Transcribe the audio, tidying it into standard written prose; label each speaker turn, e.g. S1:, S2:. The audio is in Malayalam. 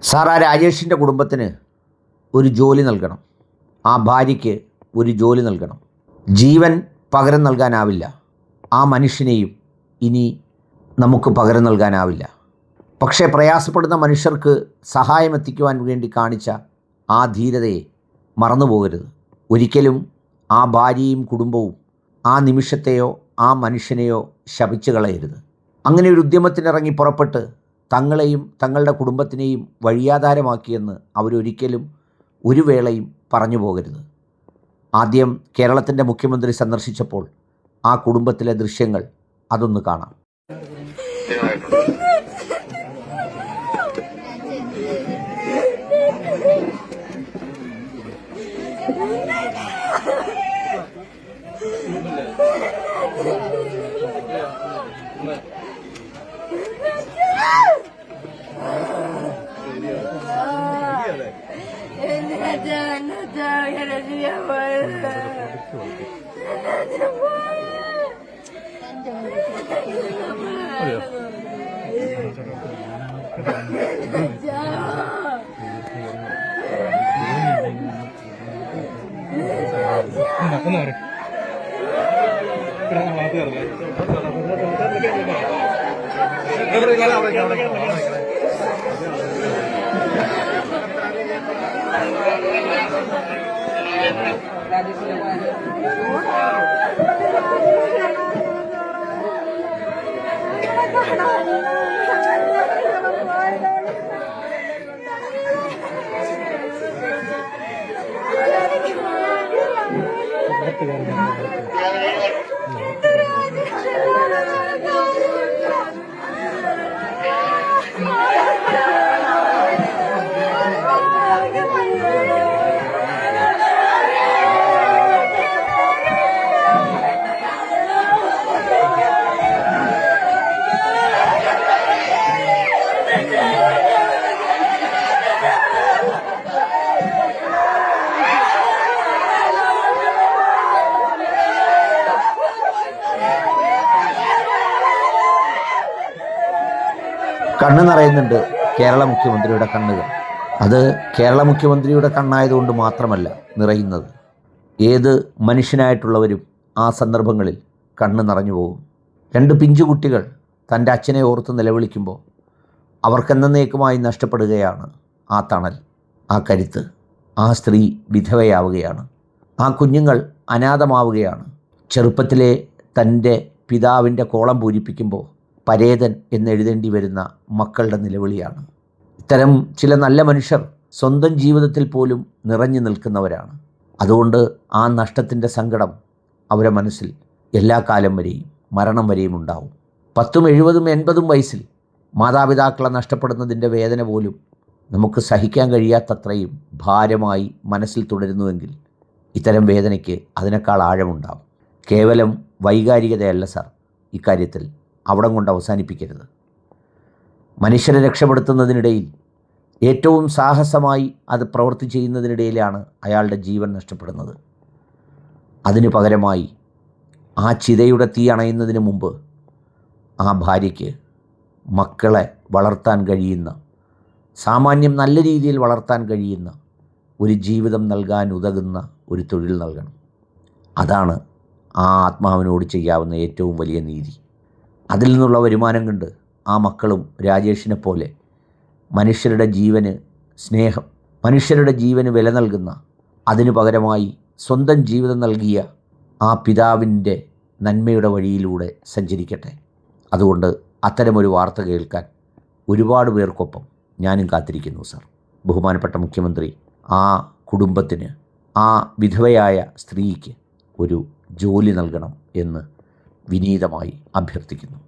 S1: സാർ, ആ രാജേഷിൻ്റെ കുടുംബത്തിന് ഒരു ജോലി നൽകണം. ആ ഭാര്യയ്ക്ക് ഒരു ജോലി നൽകണം. ജീവൻ പകരം നൽകാനാവില്ല. ആ മനുഷ്യനെയും ഇനി നമുക്ക് പകരം നൽകാനാവില്ല. പക്ഷേ പ്രയാസപ്പെടുന്ന മനുഷ്യർക്ക് സഹായം എത്തിക്കുവാൻ വേണ്ടി കാണിച്ച ആ ധീരതയെ മറന്നുപോകരുത്. ഒരിക്കലും ആ ഭാര്യയും കുടുംബവും ആ നിമിഷത്തെയോ ആ മനുഷ്യനെയോ ശപിച്ചു കളയരുത്. അങ്ങനെ ഒരു ഉദ്യമത്തിനിറങ്ങി പുറപ്പെട്ട് തങ്ങളെയും തങ്ങളുടെ കുടുംബത്തിനെയും വഴിയാധാരമാക്കിയെന്ന് അവരൊരിക്കലും ഒരു വേളയും പറഞ്ഞു പോകരുത്. ആദ്യം കേരളത്തിൻ്റെ മുഖ്യമന്ത്രി സന്ദർശിച്ചപ്പോൾ ആ കുടുംബത്തിലെ ദൃശ്യങ്ങൾ അതൊന്ന് കാണാം. കണ്ണ് നിറയുന്നുണ്ട് കേരള മുഖ്യമന്ത്രിയുടെ കണ്ണുകൾ. അത് കേരള മുഖ്യമന്ത്രിയുടെ കണ്ണായതുകൊണ്ട് മാത്രമല്ല നിറയുന്നത്. ഏത് മനുഷ്യനായിട്ടുള്ളവരും ആ സന്ദർഭങ്ങളിൽ കണ്ണ് നിറഞ്ഞു പോകും. രണ്ട് പിഞ്ചുകുട്ടികൾ തൻ്റെ അച്ഛനെ ഓർത്ത് നിലവിളിക്കുമ്പോൾ അവർക്കെന്നേക്കുമായി നഷ്ടപ്പെടുകയാണ് ആ തണൽ, ആ കരുത്ത്. ആ സ്ത്രീ വിധവയാവുകയാണ്. ആ കുഞ്ഞുങ്ങൾ അനാഥമാവുകയാണ്. ചെറുപ്പത്തിലെ തൻ്റെ പിതാവിൻ്റെ കോളം പൂരിപ്പിക്കുമ്പോൾ പരേതൻ എന്നെഴുതേണ്ടി വരുന്ന മക്കളുടെ നിലവിളിയാണ്. ഇത്തരം ചില നല്ല മനുഷ്യർ സ്വന്തം ജീവിതത്തിൽ പോലും നിറഞ്ഞു നിൽക്കുന്നവരാണ്. അതുകൊണ്ട് ആ നഷ്ടത്തിൻ്റെ സങ്കടം അവരുടെ മനസ്സിൽ എല്ലാ കാലം വരെയും മരണം വരെയും ഉണ്ടാവും. 10, 70, 80 വയസ്സിൽ മാതാപിതാക്കളെ നഷ്ടപ്പെടുന്നതിൻ്റെ വേദന പോലും നമുക്ക് സഹിക്കാൻ കഴിയാത്തത്രയും ഭാരമായി മനസ്സിൽ തുടരുന്നുവെങ്കിൽ ഇത്തരം വേദനയ്ക്ക് അതിനേക്കാൾ ആഴമുണ്ടാവും. കേവലം വൈകാരികതയല്ല സാർ ഇക്കാര്യത്തിൽ. അവിടം കൊണ്ട് അവസാനിപ്പിക്കരുത്. മനുഷ്യരെ രക്ഷപ്പെടുത്തുന്നതിനിടയിൽ ഏറ്റവും സാഹസമായി അത് പ്രവൃത്തി ചെയ്യുന്നതിനിടയിലാണ് അയാളുടെ ജീവൻ നഷ്ടപ്പെടുന്നത്. അതിനു പകരമായി ആ ചിതയുടെ തീ അണയുന്നതിന് മുമ്പ് ആ ഭാര്യയ്ക്ക് മക്കളെ വളർത്താൻ കഴിയുന്ന, സാമാന്യം നല്ല രീതിയിൽ വളർത്താൻ കഴിയുന്ന ഒരു ജീവിതം നൽകാൻ ഉതകുന്ന ഒരു തൊഴിൽ നൽകണം. അതാണ് ആ ആത്മാവിനോട് ചെയ്യാവുന്ന ഏറ്റവും വലിയ നീതി. അതിൽ നിന്നുള്ള വരുമാനം കൊണ്ട് ആ മക്കളും രാജേഷിനെ പോലെ മനുഷ്യരുടെ ജീവന് സ്നേഹം, മനുഷ്യരുടെ ജീവന് വില നൽകുന്ന, അതിനു പകരമായി സ്വന്തം ജീവിതം നൽകിയ ആ പിതാവിൻ്റെ നന്മയുടെ വഴിയിലൂടെ സഞ്ചരിക്കട്ടെ. അതുകൊണ്ട് അത്തരമൊരു വാർത്ത കേൾക്കാൻ ഒരുപാട് പേർക്കൊപ്പം ഞാനും കാത്തിരിക്കുന്നു സാർ. ബഹുമാനപ്പെട്ട മുഖ്യമന്ത്രി ആ കുടുംബത്തിന്, ആ വിധവയായ സ്ത്രീക്ക് ഒരു ജോലി നൽകണം എന്ന് വിനീതമായി അഭ്യർത്ഥിക്കുന്നു.